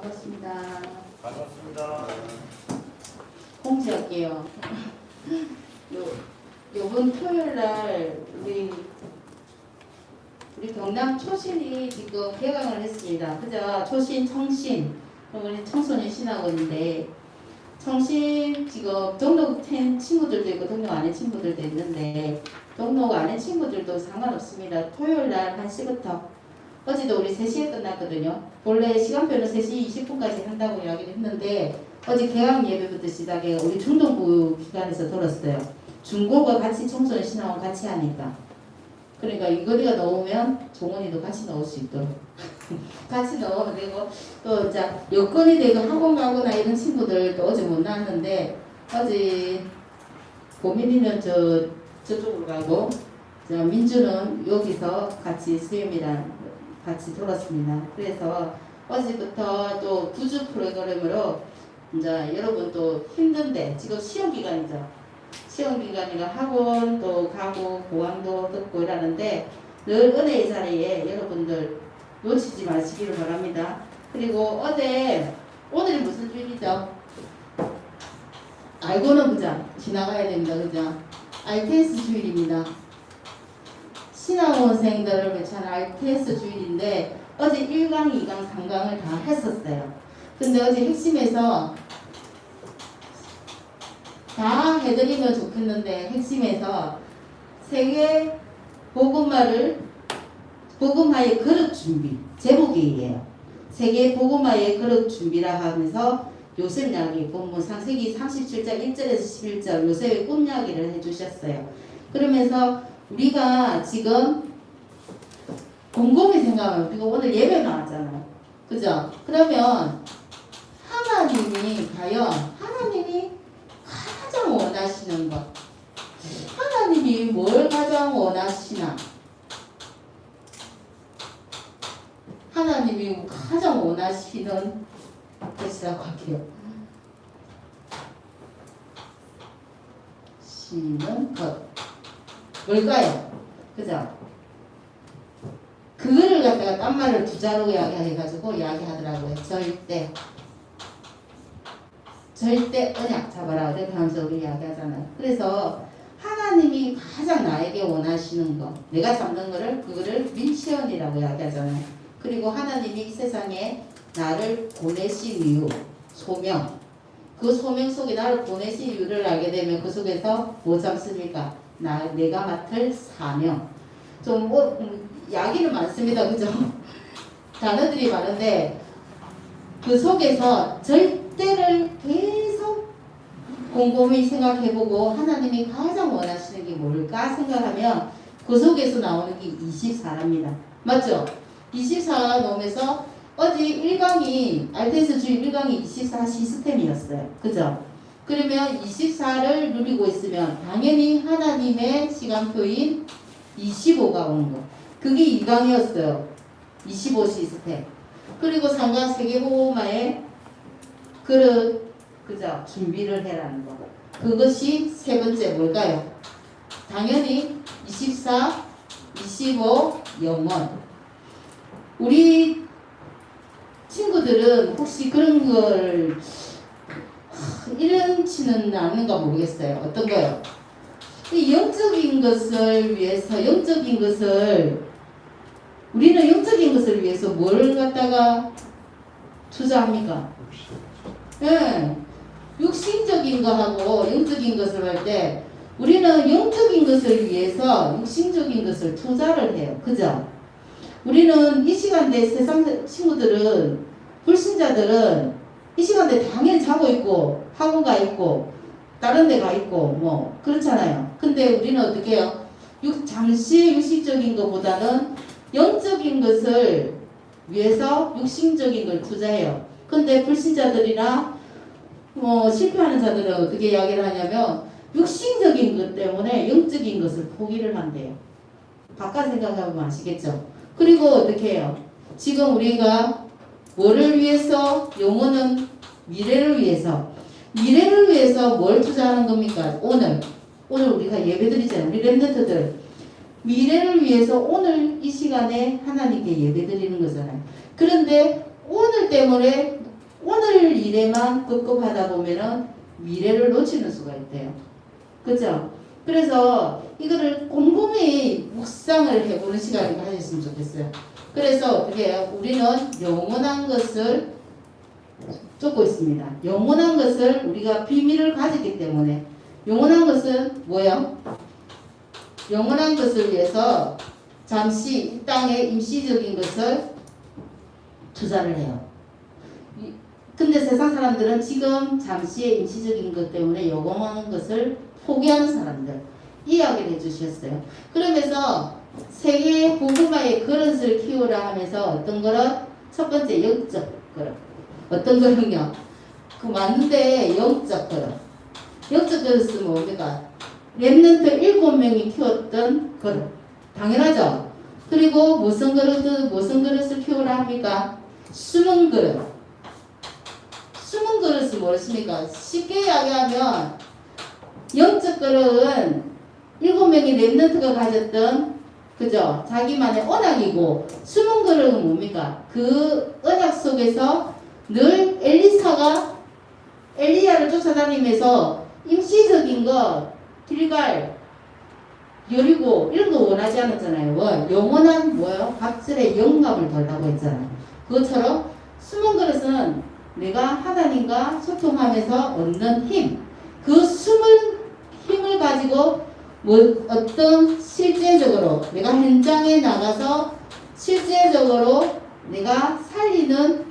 반갑습니다. 반갑습니다. 공지할게요. 요번 토요일 날 우리 경남 초신이 지금 개강을 했습니다. 그죠? 초신, 청신, 우리 청소년 신학원인데 청신 지금 등록된 친구들도 있고 등록 안 한 친구들도 있는데 등록 안 한 친구들도 상관없습니다. 토요일 날 1시부터 어제도 우리 3시에 끝났거든요. 원래 시간표는 3시 20분까지 한다고 이야기를 했는데 어제 개강 예배부터 시작해 우리 중동부 기관에서 들었어요. 중고가 같이 청소년 신학원 같이 하니까. 그러니까 이거리가 넣으면 종원이도 같이 넣을 수 있도록 같이 넣으면 되고 또 이제 여건이 되고 학원 가거나 이런 친구들도 어제 못 나왔는데 어제 고민이는 저쪽으로 가고 민주는 여기서 같이 수임이랑 같이 돌았습니다. 그래서 어제부터 또 구주 프로그램으로 이제 여러분 또 힘든데 지금 시험 기간이죠. 시험 기간이라 학원 또 가고 고강도 듣고 이러는데 늘 은혜의 자리에 여러분들 놓치지 마시기를 바랍니다. 그리고 오늘이 무슨 주일이죠? 알고는 그죠? 지나가야 됩니다. 그죠? RTS 주일입니다. 신학원생들을 위한 RTS 주일인데 어제 1강, 2강, 3강을 다 했었어요. 근데 어제 핵심에서 다 해드리면 좋겠는데 핵심에서 세계 복음화의 그릇 준비 제목이에요. 세계 복음화의 그릇 준비라 하면서 요셉 이야기 본문 창세기 37장 1절에서 11절 요셉의 꿈 이야기를 해주셨어요. 그러면서 우리가 지금 곰곰이 생각하면 우리가 오늘 예배 나왔잖아요. 그죠? 그러면 하나님이 가장 원하시는 것 하나님이 뭘 가장 원하시나 하나님이 가장 원하시는 것이라고 할게요. 시는 것 뭘까요? 그죠? 그거를 갖다가 딴 말을 두 자로 이야기해가지고 이야기하더라고요. 절대 언약 잡아라. 이렇게 하면서 우리 이야기하잖아요. 그래서 하나님이 가장 나에게 원하시는 거 내가 잡는 거를 그거를 미션이라고 이야기하잖아요. 그리고 하나님이 이 세상에 나를 보내신 이유 소명 그 소명 속에 나를 보내신 이유를 알게 되면 그 속에서 뭐 잡습니까? 내가 맡을 사명 좀 이야기는 많습니다. 그죠? 단어들이 많은데 그 속에서 절대를 계속 곰곰이 생각해보고 하나님이 가장 원하시는 게 뭘까 생각하면 그 속에서 나오는 게 24입니다. 맞죠? 24가 나오면서 어제 1강이 RTS 주일 1강이 24 시스템이었어요. 그죠? 그러면 24를 누리고 있으면 당연히 하나님의 시간표인 25가 오는 거. 그게 2강이었어요. 25 시스템. 그리고 3강 세계보호마의 그죠? 준비를 해라는 거. 그것이 세 번째 뭘까요? 당연히 24, 25, 영원. 우리 친구들은 혹시 그런 걸 이런치는 않는가 모르겠어요. 어떤 거요? 영적인 것을 위해서 우리는 영적인 것을 위해서 뭘 갖다가 투자합니까? 네. 육신적인 거하고 영적인 것을 할 때 우리는 영적인 것을 위해서 육신적인 것을 투자를 해요. 그죠? 우리는 이 시간대 세상 친구들은 불신자들은 이 시간대 당연히 자고 있고 학원 가 있고 다른 데 가 있고 뭐 그렇잖아요. 근데 우리는 어떻게 해요? 잠시 육신적인 것보다는 영적인 것을 위해서 육신적인 걸 투자해요. 근데 불신자들이나 뭐 실패하는 자들은 어떻게 이야기를 하냐면 육신적인 것 때문에 영적인 것을 포기를 한대요. 바깥 생각하면 아시겠죠? 그리고 어떻게 해요? 지금 우리가 뭐를 위해서 영혼은 미래를 위해서 뭘 투자하는 겁니까? 오늘 우리가 예배드리잖아요. 우리 렘넌트들 미래를 위해서 오늘 이 시간에 하나님께 예배드리는 거잖아요. 그런데 오늘 때문에 오늘 일에만 급급하다 보면은 미래를 놓치는 수가 있대요. 그죠? 그래서 이거를 꼼꼼히 묵상을 해보는 시간을 가졌으면 좋겠어요. 그래서 어떻게 해요? 우리는 영원한 것을 쫓고 있습니다. 영원한 것을 우리가 비밀을 가졌기 때문에 영원한 것은 뭐예요? 영원한 것을 위해서 잠시 이 땅에 임시적인 것을 투자를 해요. 근데 세상 사람들은 지금 잠시의 임시적인 것 때문에 영원한 것을 포기하는 사람들 이야기를 해주셨어요. 그러면서 세계 고구마의 그릇을 키우라 하면서 어떤 그릇? 첫 번째 영적 그릇. 어떤 그릇요? 그 맞는데 영적 그릇. 영적 그릇은 뭡니까? 렘넌트 7명이 키웠던 그릇. 당연하죠? 그리고 무슨 그릇을 키우라 합니까? 숨은 그릇. 숨은 그릇은 무엇입니까? 쉽게 이야기하면 영적 그릇은 7명의 렘넌트가 가졌던 그죠? 자기만의 언약이고 숨은 그릇은 뭡니까? 그 언약 속에서 늘 엘리야를 쫓아다니면서 임시적인 거 길갈 여리고 이런 거 원하지 않았잖아요. 뭐 영원한 뭐요? 각질의 영감을 달라고 했잖아요. 그것처럼 숨은 그릇은 내가 하나님과 소통하면서 얻는 힘, 그 숨은 힘을 가지고 뭐 어떤 실제적으로 내가 현장에 나가서 실제적으로 내가 살리는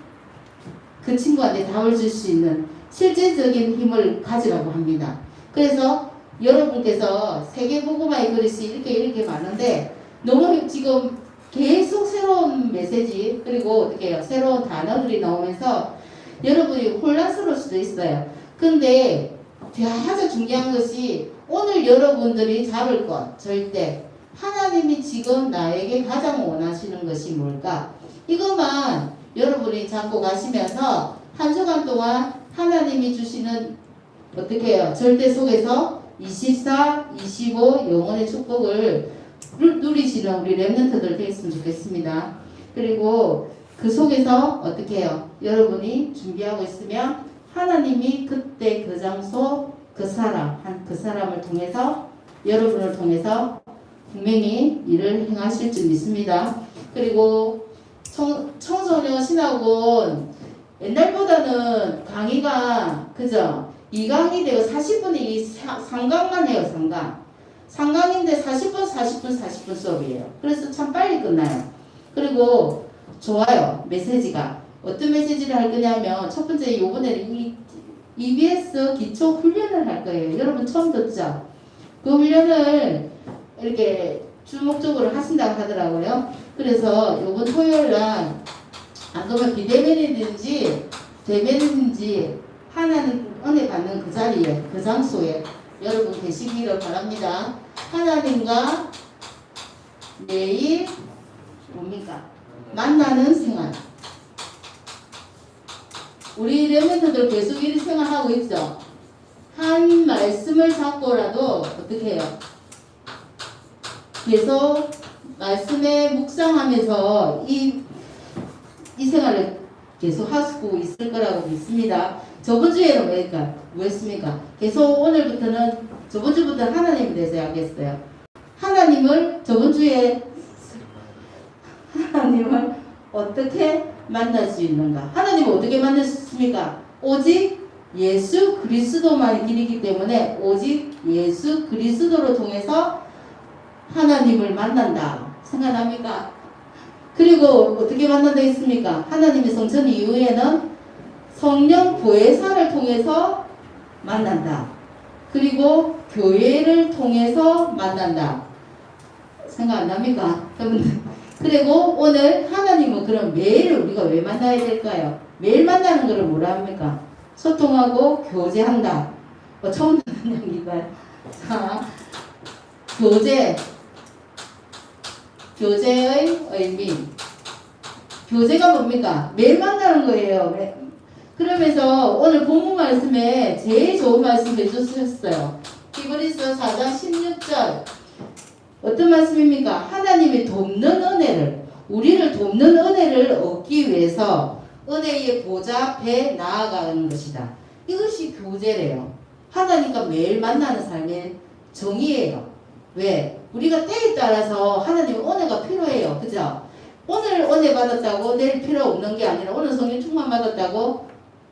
그 친구한테 답을 줄 수 있는 실제적인 힘을 가지라고 합니다. 그래서 여러분께서 세계복음화의 그릇이 이렇게 많은데 너무 지금 계속 새로운 메시지 그리고 어떻게 해요? 새로운 단어들이 나오면서 여러분이 혼란스러울 수도 있어요. 근데 가장 중요한 것이 오늘 여러분들이 잡을 것 절대 하나님이 지금 나에게 가장 원하시는 것이 뭘까? 이것만 여러분이 잡고 가시면서 한 주간 동안 하나님이 주시는 어떻게 해요? 절대 속에서 24, 25 영혼의 축복을 누리시는 우리 렘넌트들 되었으면 좋겠습니다. 그리고 그 속에서 어떻게 해요? 여러분이 준비하고 있으면 하나님이 그때 그 장소 그 사람을 통해서 여러분을 통해서 분명히 일을 행하실 줄 믿습니다. 그리고 청소년 신학원 옛날보다는 강의가 그죠? 2강이 되고 40분이 3강만 해요. 3강인데 40분 수업이에요. 그래서 참 빨리 끝나요. 그리고 좋아요. 메시지가 어떤 메시지를 할 거냐면 첫 번째 요번에는 EBS 기초 훈련을 할 거예요. 여러분 처음 듣죠? 그 훈련을 이렇게 주목적으로 하신다고 하더라고요. 그래서 요번 토요일 날 안 그러면 비대면이든지 대면이든지 하나님 은혜 받는 그 자리에 그 장소에 여러분 계시기를 바랍니다. 하나님과 매일 뭡니까? 만나는 생활. 우리 렘넌트들 계속 이 생활하고 있죠. 한 말씀을 잡고라도 어떻게 해요? 계속 말씀에 묵상하면서 이 생활을 계속 하고 있을 거라고 믿습니다. 저번 주에는 뭐 했습니까? 계속 오늘부터는 저번 주부터 하나님에 대해서 이야기했어요. 하나님을 저번 주에 하나님을 어떻게 만날 수 있는가? 하나님을 어떻게 만날 수 있습니까? 오직 예수 그리스도만의 길이기 때문에 오직 예수 그리스도를 통해서 하나님을 만난다. 생각납니까? 그리고 어떻게 만난다 했습니까? 하나님의 성천 이후에는 성령 보혜사를 통해서 만난다. 그리고 교회를 통해서 만난다. 생각 안 납니까? 그리고 오늘 하나님은 그럼 매일 우리가 왜 만나야 될까요? 매일 만나는 것을 뭐라 합니까? 소통하고 교제한다. 처음 듣는 얘기가요. 자, 교제의 의미. 교제가 뭡니까? 매일 만나는 거예요. 그러면서 오늘 본문 말씀에 제일 좋은 말씀 해주셨어요. 히브리서 4장 16절. 어떤 말씀입니까? 하나님이 돕는 은혜를, 우리를 돕는 은혜를 얻기 위해서 은혜의 보좌 앞에 나아가는 것이다. 이것이 교제래요. 하나님과 매일 만나는 삶의 정의예요. 왜? 우리가 때에 따라서 하나님의 은혜가 필요해요. 그죠? 오늘 은혜 받았다고 내일 필요 없는 게 아니라 오늘 성령 충만 받았다고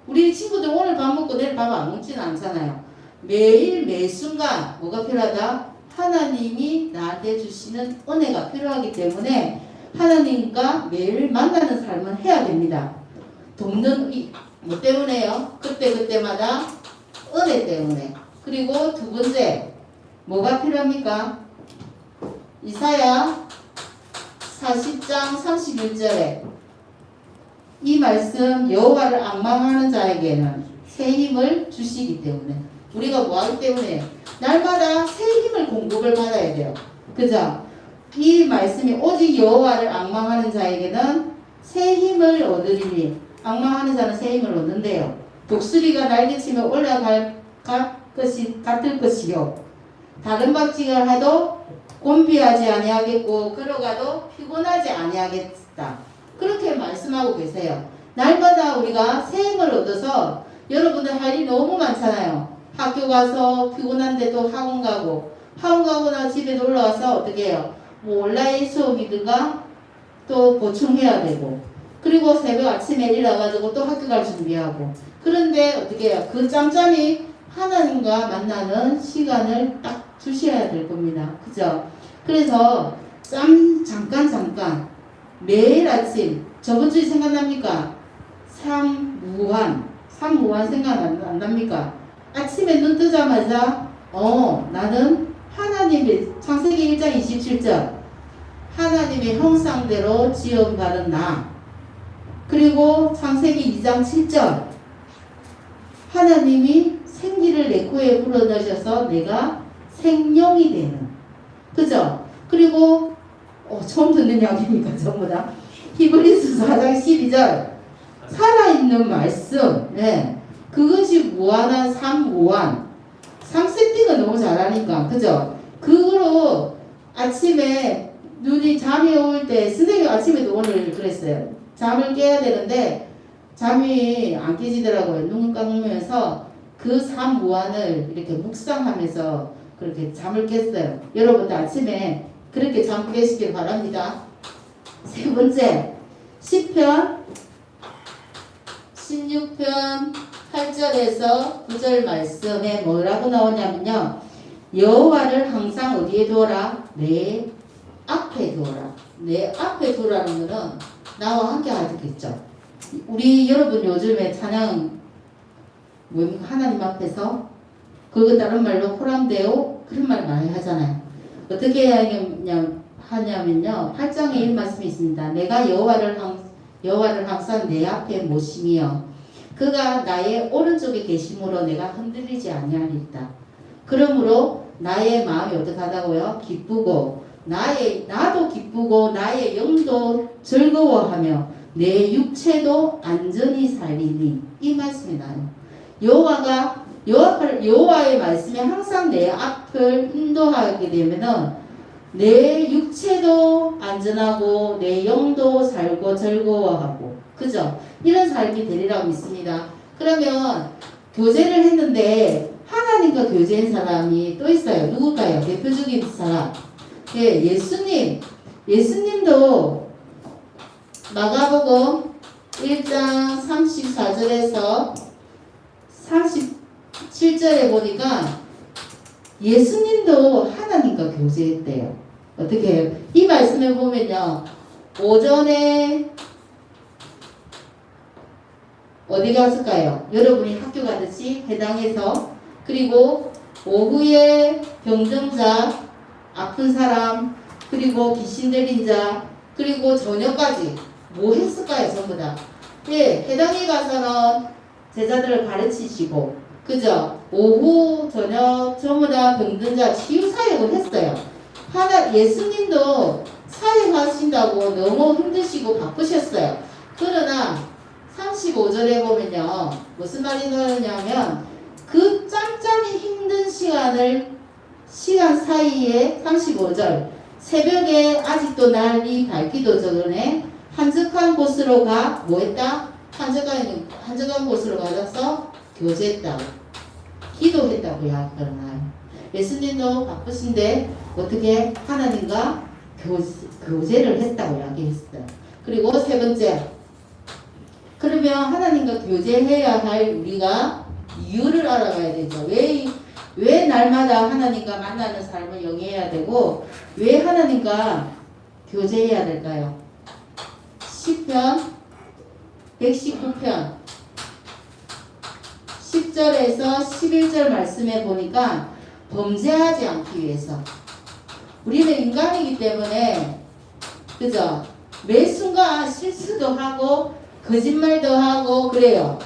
우리 친구들 오늘 밥 먹고 내일 밥 안 먹지는 않잖아요. 매일 매 순간 뭐가 필요하다? 하나님이 나한테 주시는 은혜가 필요하기 때문에 하나님과 매일 만나는 삶은 해야 됩니다. 돕는 뭐 때문에요? 그때마다 은혜 때문에. 그리고 두 번째 뭐가 필요합니까? 이사야 40장 31절에 이 말씀 여호와를 앙망하는 자에게는 새 힘을 주시기 때문에 우리가 뭐하기 때문에 날마다 새 힘을 공급을 받아야 돼요. 그죠? 이 말씀이 오직 여호와를 앙망하는 자에게는 새 힘을 얻으리니 앙망하는 자는 새 힘을 얻는데요. 독수리가 날개치며 올라갈 같을 것이요 다른 박쥐가 하도 곤비하지 아니하겠고 걸어가도 피곤하지 아니하겠다. 그렇게 말씀하고 계세요. 날마다 우리가 새 힘을 얻어서 여러분들 할 일이 너무 많잖아요. 학교 가서 피곤한데 또 학원 가고 나 집에 놀러 와서 어떻게 해요? 뭐 온라인 수업이든가 또 보충해야 되고 그리고 새벽 아침에 일어나가지고 또 학교 갈 준비하고 그런데 어떻게 해요? 그 짬짬이 하나님과 만나는 시간을 딱 주셔야 될 겁니다. 그죠? 그래서 잠깐 매일 아침 저번 주에 생각납니까? 삼무한 생각 안 납니까? 아침에 눈 뜨자마자 나는 하나님의 창세기 1장 27절 하나님의 형상대로 지음받은 나 그리고 창세기 2장 7절 하나님이 생기를 내 코에 불어넣으셔서 내가 생명이 되는 그죠? 그리고 처음 듣는 이야기니까 전부 다 히브리서 4장 12절 살아있는 말씀 그것이 무한한 삼무한 3세팅을 너무 잘하니까 그죠? 그거로 아침에 눈이 잠이 올 때 선생님 아침에도 오늘 그랬어요. 잠을 깨야 되는데 잠이 안 깨지더라고요. 눈 감으면서 그 삼무한을 이렇게 묵상하면서 그렇게 잠을 깼어요. 여러분도 아침에 그렇게 잠 깨시길 바랍니다. 세 번째 시편 16편 8절에서 9절 말씀에 뭐라고 나오냐면요. 여호와를 항상 어디에 두어라? 내 앞에 두어라. 내 앞에 두라는 거는 나와 함께 하겠죠. 우리 여러분 요즘에 찬양 뭡니까? 하나님 앞에서 그거 다른 말로 호람되오 그런 말 많이 하잖아요. 어떻게 하냐면요. 8장에 이 말씀이 있습니다. 내가 여호와를 항상 내 앞에 모시며 그가 나의 오른쪽에 계심으로 내가 흔들리지 아니하리이다. 그러므로 나의 마음이 어떡하다고요? 기쁘고 나도 기쁘고 나의 영도 즐거워하며 내 육체도 안전히 살리니 이 말씀이 나요. 여호와의 말씀이 항상 내 앞을 인도하게 되면은 내 육체도 안전하고 내 영도 살고 즐거워하고 그죠? 이런 삶이 되리라고 믿습니다. 그러면 교제를 했는데 하나님과 교제한 사람이 또 있어요. 누굴까요? 대표적인 사람. 예수님도 마가복음 1장 34절에서 37절에 보니까 예수님도 하나님과 교제했대요. 어떻게 해요? 이 말씀에 보면요. 오전에 어디 갔을까요? 여러분이 학교 가듯이 해당해서 그리고 오후에 병정자, 아픈 사람, 그리고 귀신 들린 자, 그리고 저녁까지 뭐 했을까요? 전부 다. 해당에 가서는 제자들을 가르치시고 그죠? 오후, 저녁 전부 다 병든 자 치유 사역을 했어요. 예수님도 사역하신다고 너무 힘드시고 바쁘셨어요. 그러나 35절에 보면요. 무슨 말이 나오냐면 그 짬짬이 힘든 시간 사이에 35절 새벽에 아직도 날이 밝기도 전에 한적한 곳으로 가 뭐했다? 한적한 곳으로 가서 교제했다고, 기도했다고 이야기하나요? 예수님도 바쁘신데 어떻게 하나님과 교제를 했다고 이야기했어요. 그리고 세 번째, 그러면 하나님과 교제해야 할 우리가 이유를 알아가야 되죠. 왜 날마다 하나님과 만나는 삶을 영위해야 되고 왜 하나님과 교제해야 될까요? 시편 119편 10절에서 11절 말씀에 보니까 범죄하지 않기 위해서, 우리는 인간이기 때문에 그죠? 매 순간 실수도 하고 거짓말도 하고 그래요.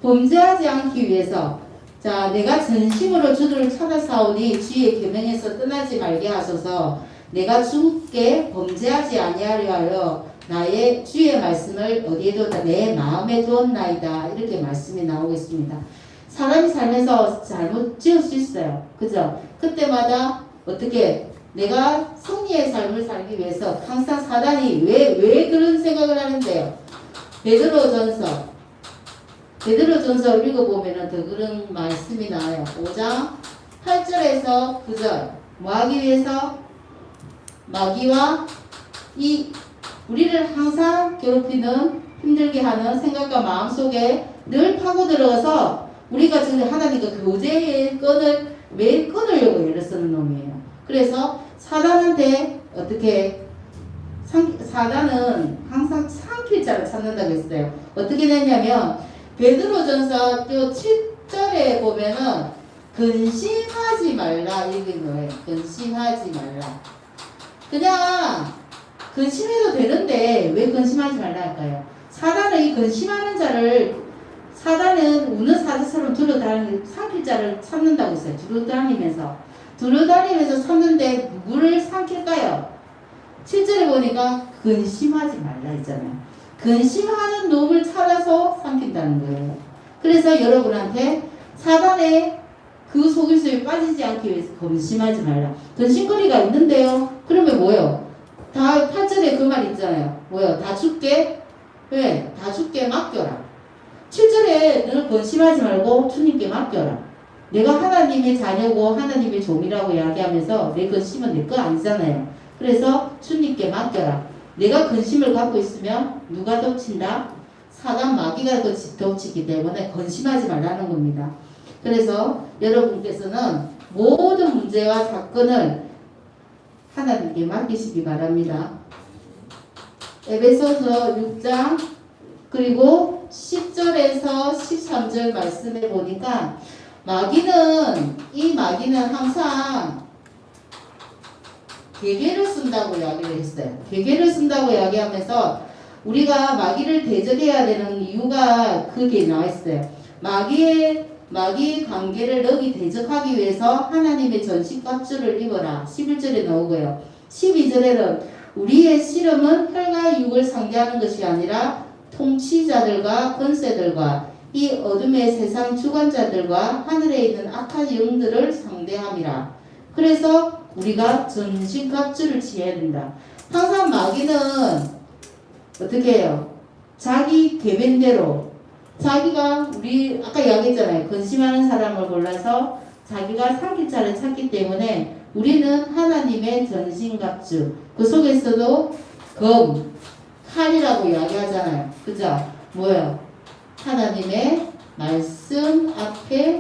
범죄하지 않기 위해서, 자, 내가 전심으로 주를 찾아사오니 주의 계명에서 떠나지 말게 하소서. 내가 주께 범죄하지 아니하려 하여 나의 주의 말씀을 어디에도 내 마음에 두었나이다. 이렇게 말씀이 나오겠습니다. 사람이 살면서 잘못 지을 수 있어요. 그죠? 그때마다 어떻게 내가 승리의 삶을 살기 위해서 항상 사단이 왜 그런 생각을 하는데요? 베드로전서 읽어보면 더 그런 말씀이 나와요. 5장 8절에서 9절. 뭐 하기 위해서? 마귀와 우리를 항상 괴롭히는, 힘들게 하는 생각과 마음 속에 늘 파고 들어가서 우리가 지금 하나님과 교제의 끈을 매일 끊으려고 애를 쓰는 놈이에요. 그래서 사단한테 어떻게, 사단은 항상 삼킬 자를 찾는다고 했어요. 어떻게 됐냐면 베드로전서 7절에 보면은 근심하지 말라 이런 거예요. 근심하지 말라. 그냥 근심해도 되는데 왜 근심하지 말라 할까요? 사단은 이 근심하는 자를, 사단은 우는 사자처럼 삼킬 자를 찾는다고 했어요. 두루다니면서 찾는데 누구를 삼킬까요? 7절에 보니까 근심하지 말라 했잖아요. 근심하는 놈을 찾아서 삼킨다는 거예요. 그래서 여러분한테 사단의 그 속일수에 빠지지 않기 위해서 근심하지 말라. 근심거리가 있는데요. 그러면 뭐요? 다 8절에 그 말 있잖아요. 뭐요? 다 죽게? 왜? 다 죽게 맡겨라. 7절에 늘 근심하지 말고 주님께 맡겨라. 내가 하나님의 자녀고 하나님의 종이라고 이야기하면서 내 근심은 내 거 아니잖아요. 그래서 주님께 맡겨라. 내가 근심을 갖고 있으면 누가 덮친다? 사단 마귀가 덮치기 때문에 근심하지 말라는 겁니다. 그래서 여러분께서는 모든 문제와 사건을 하나님께 맡기시기 바랍니다. 에베소서 6장 그리고 10절에서 13절 말씀에 보니까 마귀는 항상 계계를 쓴다고 이야기를 했어요. 계계를 쓴다고 이야기하면서 우리가 마귀를 대적해야 되는 이유가 그게 나와 있어요. 마귀의 관계를 너희 대적하기 위해서 하나님의 전신갑주를 입어라. 11절에 나오고요. 12절에는 우리의 씨름은 혈과 육을 상대하는 것이 아니라 통치자들과 권세들과 이 어둠의 세상 주관자들과 하늘에 있는 악한 영들을 상대함이라. 그래서 우리가 전신갑주를 취해야 된다. 항상 마귀는 어떻게 해요? 자기 계획대로, 자기가 우리 아까 이야기했잖아요. 근심하는 사람을 골라서 자기가 삼킬 자를 찾기 때문에 우리는 하나님의 전신갑주, 그 속에서도 검, 칼이라고 이야기하잖아요. 그죠? 뭐예요? 하나님의 말씀 앞에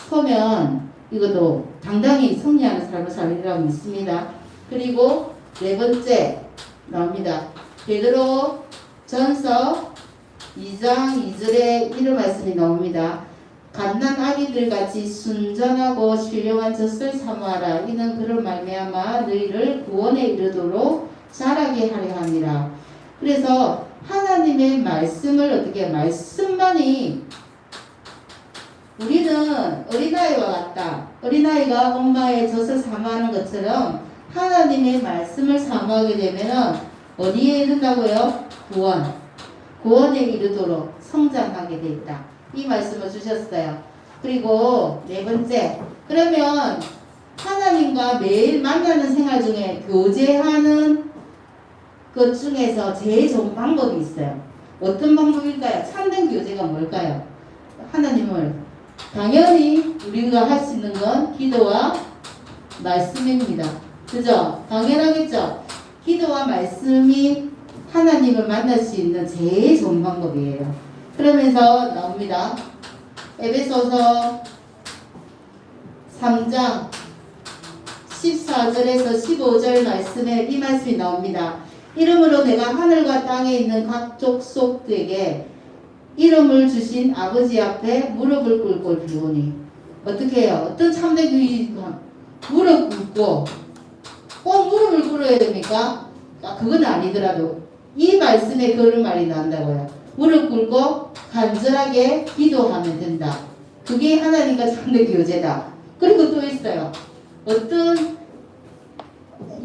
서면 이것도 당당히 승리하는 삶을 살리라고 믿습니다. 그리고 네 번째 나옵니다. 베드로 전서 2장 2절에 이런 말씀이 나옵니다. 갓난 아기들 같이 순전하고 신령한 젖을 사모하라. 이는 그런 말미암아 너희를 구원에 이르도록 자라게 하려 함이라. 그래서 하나님의 말씀을 어떻게, 말씀만이, 우리는 어린아이와 같다. 어린아이가 엄마의 젖을 사모하는 것처럼 하나님의 말씀을 사모하게 되면 어디에 이른다고요? 구원에 이르도록 성장하게 돼 있다. 이 말씀을 주셨어요. 그리고 네 번째, 그러면 하나님과 매일 만나는 생활 중에 교제하는 것 중에서 제일 좋은 방법이 있어요. 어떤 방법일까요? 참된 교제가 뭘까요? 하나님을 당연히 우리가 할 수 있는 건 기도와 말씀입니다. 그죠? 당연하겠죠? 기도와 말씀이 하나님을 만날 수 있는 제일 좋은 방법이에요. 그러면서 나옵니다. 에베소서 3장 14절에서 15절 말씀에 이 말씀이 나옵니다. 이름으로 내가 하늘과 땅에 있는 각 족속들에게 이름을 주신 아버지 앞에 무릎을 꿇고 비우니 어떻게 해요? 어떤 참된 교회가 무릎 꿇고 꼭 무릎을 꿇어야 됩니까? 그건 아니더라도 이 말씀에 그런 말이 나온다고요. 무릎 꿇고 간절하게 기도하면 된다. 그게 하나님과 참된 교제다. 그리고 또 있어요. 어떤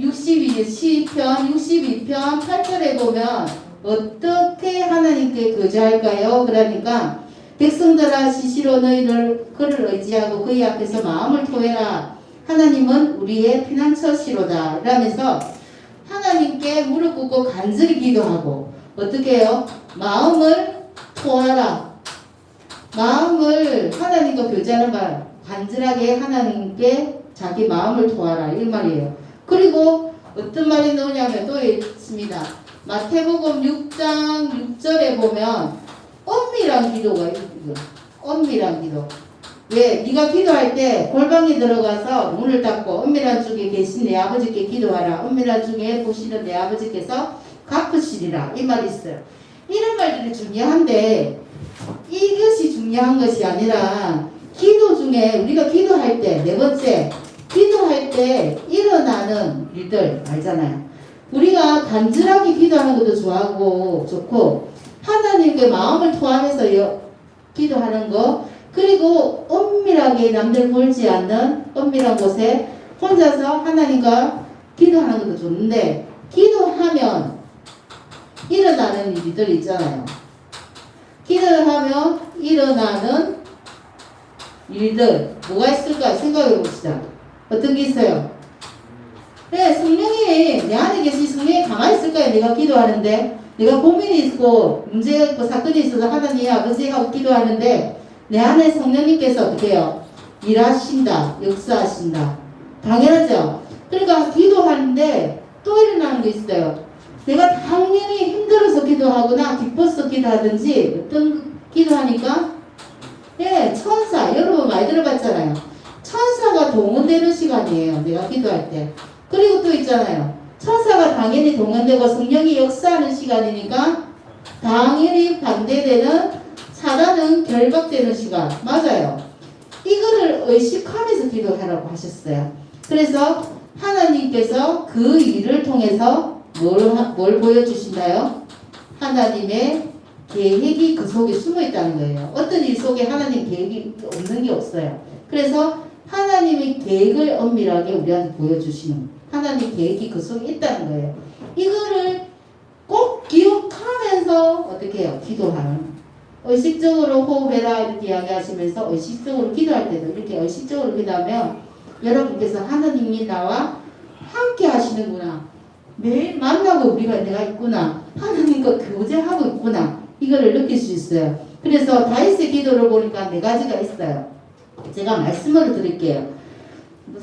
시편 62편 8절에 보면 어떻게 하나님께 교제할까요? 그러니까 백성들아 시시로 너희를 그를 의지하고 그의 앞에서 마음을 토해라. 하나님은 우리의 피난처시로다. 이러면서 하나님께 무릎 꿇고 간절히 기도하고 어떻게 해요? 마음을 토하라. 마음을 하나님과 교제하는 말 간절하게 하나님께 자기 마음을 토하라 이 말이에요. 그리고 어떤 말이 나오냐면 또 있습니다. 마태복음 6장 6절에 보면 엄밀한 기도가 있어요. 엄밀한 기도. 왜? 네가 기도할 때 골방에 들어가서 문을 닫고 엄밀한 쪽에 계신 내 아버지께 기도하라. 엄밀한 쪽에 보시는 내 아버지께서 갚으시리라. 이 말이 있어요. 이런 말들이 중요한데 이것이 중요한 것이 아니라 기도 중에 우리가 기도할 때 네 번째 기도할 때 일어나는 일들 알잖아요. 우리가 간절하게 기도하는 것도 좋고 하나님께 마음을 토하면서 기도하는 거 그리고 엄밀하게 남들 보지 않는 엄밀한 곳에 혼자서 하나님과 기도하는 것도 좋은데 기도하면 일어나는 일들 있잖아요. 기도를 하면 일어나는 일들 뭐가 있을까 생각해 봅시다. 어떤 게 있어요? 네, 성령이 내 안에 계신 성령이 가만히 있을까요? 내가 기도하는데 내가 고민이 있고 문제가 있고 사건이 있어서 하나님 아버지하고 기도하는데 내 안에 성령님께서 어떻게 해요? 일하신다. 역사하신다. 당연하죠? 그러니까 기도하는데 또 일어나는 게 있어요. 내가 당연히 힘들어서 기도하거나 기뻐서 기도하든지 어떤 기도하니까 예, 천사 여러분 많이 들어봤잖아요. 천사가 동원되는 시간이에요. 내가 기도할 때. 그리고 또 있잖아요. 천사가 당연히 동원되고 성령이 역사하는 시간이니까 당연히 반대되는 사단은 결박되는 시간. 맞아요. 이거를 의식하면서 기도하라고 하셨어요. 그래서 하나님께서 그 일을 통해서 뭘 보여주신다요? 하나님의 계획이 그 속에 숨어 있다는 거예요. 어떤 일 속에 하나님 계획이 없는 게 없어요. 그래서 하나님의 계획을 엄밀하게 우리한테 보여주시는 하나님 계획이 그 속에 있다는 거예요. 이거를 꼭 기억하면서 어떻게 해요? 기도하는 의식적으로 호흡해라 이렇게 이야기하시면서 의식적으로 기도할 때도 이렇게 의식적으로 기도하면 여러분께서 하나님이 나와 함께 하시는구나. 매일 만나고 내가 있구나. 하나님과 교제하고 있구나. 이거를 느낄 수 있어요. 그래서 다윗의 기도를 보니까 네 가지가 있어요. 제가 말씀을 드릴게요.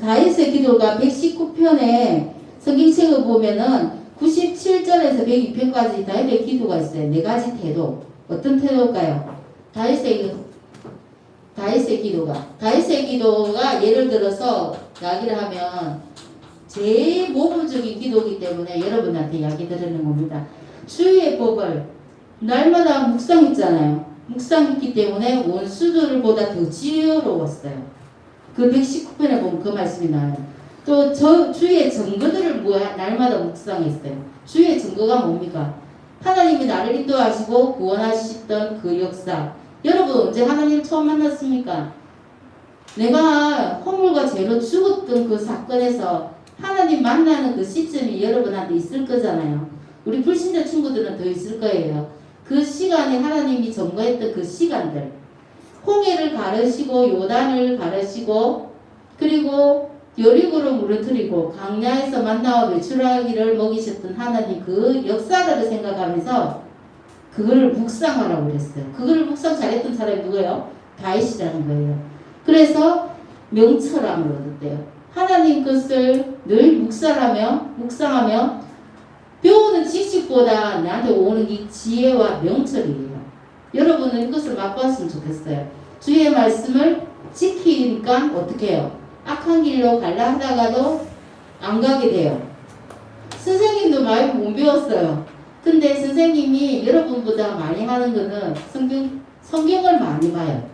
다윗의 기도가 119편에 성경책을 보면은 97절에서 102편까지 다윗의 기도가 있어요. 네 가지 태도. 어떤 태도일까요? 다윗의 기도가 예를 들어서 이야기를 하면 제일 모범적인 기도이기 때문에 여러분한테 이야기 드리는 겁니다. 주의 법을 날마다 묵상했잖아요. 묵상했기 때문에 원수들보다 더 지혜로웠어요. 그 119편에 보면 그 말씀이 나와요. 또 주의 증거들을 날마다 묵상했어요. 주의 증거가 뭡니까? 하나님이 나를 인도하시고 구원하시던 그 역사. 여러분 언제 하나님 처음 만났습니까? 내가 허물과 죄로 죽었던 그 사건에서 하나님 만나는 그 시점이 여러분한테 있을 거잖아요. 우리 불신자 친구들은 더 있을 거예요. 그 시간에 하나님이 점거했던 그 시간들. 홍해를 가르시고 요단을 가르시고 그리고 여리고로 무너뜨리고 광야에서 만나와 메추라기를 먹이셨던 하나님 그 역사를 생각하면서 그거를 묵상하라고 그랬어요. 그거를 묵상 잘했던 사람이 누구예요? 다윗이라는 거예요. 그래서 명철함을 얻었대요. 하나님 것을 늘 묵상하며 배우는 지식보다 나한테 오는 이 지혜와 명철이에요. 여러분은 이것을 맛봤으면 좋겠어요. 주의 말씀을 지키니까 어떻게 해요? 악한 길로 갈라 하다가도 안 가게 돼요. 선생님도 많이 못 배웠어요. 근데 선생님이 여러분보다 많이 하는 거는 성경을 많이 봐요.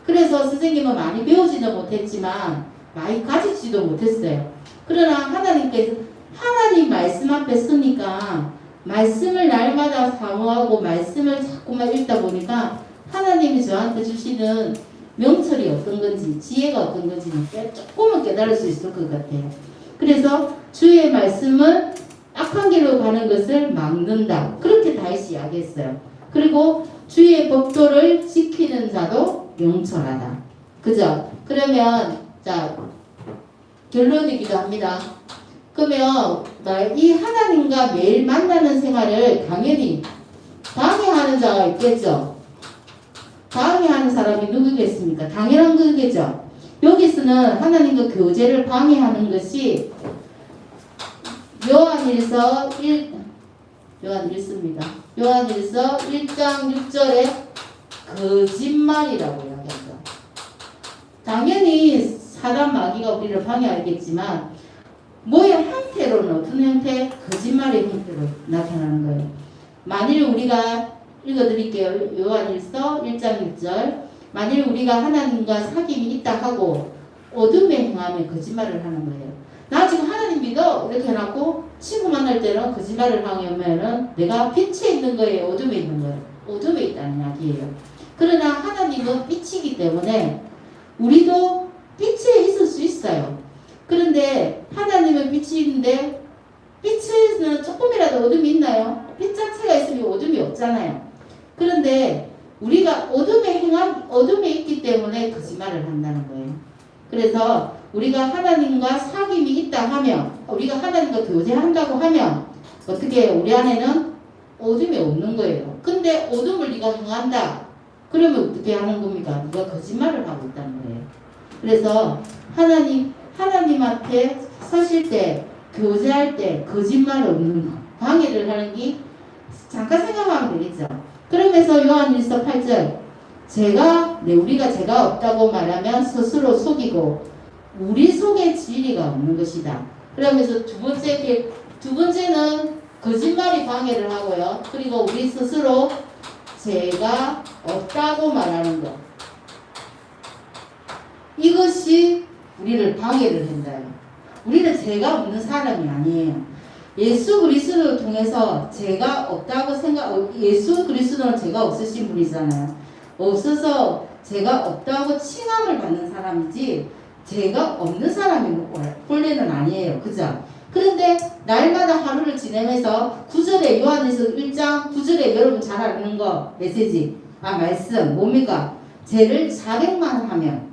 그래서 선생님은 많이 배우지도 못했지만 많이 가지지도 못했어요. 그러나 하나님께서 하나님 말씀 앞에 서니까 말씀을 날마다 사모하고 말씀을 자꾸만 읽다 보니까 하나님이 저한테 주시는 명철이 어떤 건지 지혜가 어떤 건지는 조금은 깨달을 수 있을 것 같아요. 그래서 주의 말씀은 악한 길로 가는 것을 막는다. 그렇게 다윗이 이야기했어요. 그리고 주의 법도를 지키는 자도 명철하다. 그죠? 그러면 자 결론이기도 합니다. 그러면 이 하나님과 매일 만나는 생활을 당연히 방해하는 자가 있겠죠. 방해하는 사람이 누구겠습니까? 당연한 거겠죠. 여기서는 하나님과 교제를 방해하는 것이 요한일서 1장 6절에 거짓말이라고 이야기합니다. 당연히 사단 마귀가 우리를 방해하겠지만 뭐의 형태로는 어떤 형태? 거짓말의 형태로 나타나는 거예요. 만일 우리가 읽어드릴게요. 요한일서 1장 6절 만일 우리가 하나님과 사귐이 있다 하고 어둠에 행하면 거짓말을 하는 거예요. 나 지금 하나님 믿어 이렇게 해놓고 친구 만날 때는 거짓말을 하면은 내가 빛에 있는 거예요? 어둠에 있는 거예요? 어둠에 있다는 이야기예요. 그러나 하나님은 빛이기 때문에 우리도 빛에 있을 수 있어요. 그런데 하나님은 빛이 있는데 빛에는 조금이라도 어둠이 있나요? 빛 자체가 있으면 어둠이 없잖아요. 그런데 우리가 어둠에 있기 때문에 거짓말을 한다는 거예요. 그래서 우리가 하나님과 사귐이 있다 하면, 우리가 하나님과 교제한다고 하면 어떻게 해요? 우리 안에는 어둠이 없는 거예요. 근데 어둠을 네가 행한다. 그러면 어떻게 하는 겁니까? 네가 거짓말을 하고 있다는 거예요. 그래서 하나님 앞에 서실 때, 교제할 때 거짓말 없는 거, 방해를 하는 게 잠깐 생각하면 되겠죠. 그러면서 요한일서 8절 우리가 죄가 없다고 말하면 스스로 속이고 우리 속에 진리가 없는 것이다. 그러면서 두 번째는 거짓말이 방해를 하고요. 그리고 우리 스스로 죄가 없다고 말하는 것. 이것이 우리를 방해를 한다요. 우리는 죄가 없는 사람이 아니에요. 예수 그리스도를 통해서 죄가 없다고 예수 그리스도는 죄가 없으신 분이잖아요. 없어서 죄가 없다고 칭함을 받는 사람이지 죄가 없는 사람이 본래는 아니에요. 그죠? 그런데 날마다 하루를 지내면서 9절에 요한일서 1장 9절에 여러분 잘 아는 거 말씀 뭡니까? 죄를 자백만 하면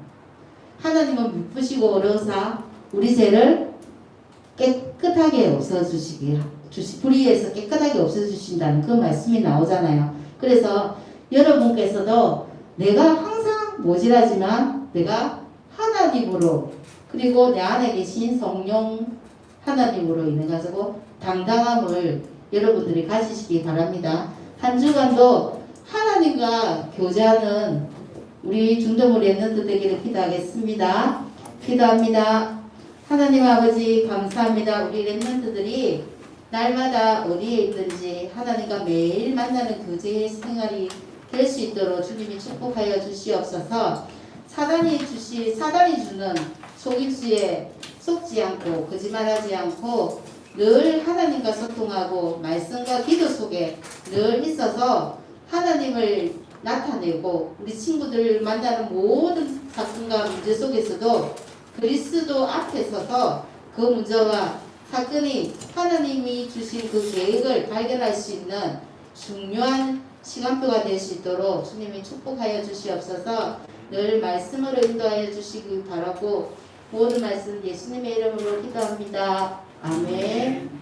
하나님은 미쁘시고 어려우사 우리 죄를 깨끗하게 없애주시기 불의에서 깨끗하게 없애주신다는 그 말씀이 나오잖아요. 그래서 여러분께서도 내가 항상 모질하지만 내가 하나님으로 그리고 내 안에 계신 성령 하나님으로 인해 가지고 당당함을 여러분들이 가지시기 바랍니다. 한 주간도 하나님과 교제하는 우리 중도부 랩런트 되기를 기도하겠습니다. 기도합니다. 하나님 아버지 감사합니다. 우리 랩런트들이 날마다 어디에 있든지 하나님과 매일 만나는 교제의 생활이 될 수 있도록 주님이 축복하여 주시옵소서. 사단이 주는 속임수에 속지 않고 거짓말하지 않고 늘 하나님과 소통하고 말씀과 기도 속에 늘 있어서 하나님을 나타내고 우리 친구들 만나는 모든 사건과 문제 속에서도 그리스도 앞에 서서 그 문제와 사건이 하나님이 주신 그 계획을 발견할 수 있는 중요한 시간표가 될 수 있도록 주님이 축복하여 주시옵소서. 늘 말씀으로 인도하여 주시기 바라고 모든 말씀 예수님의 이름으로 기도합니다. 아멘.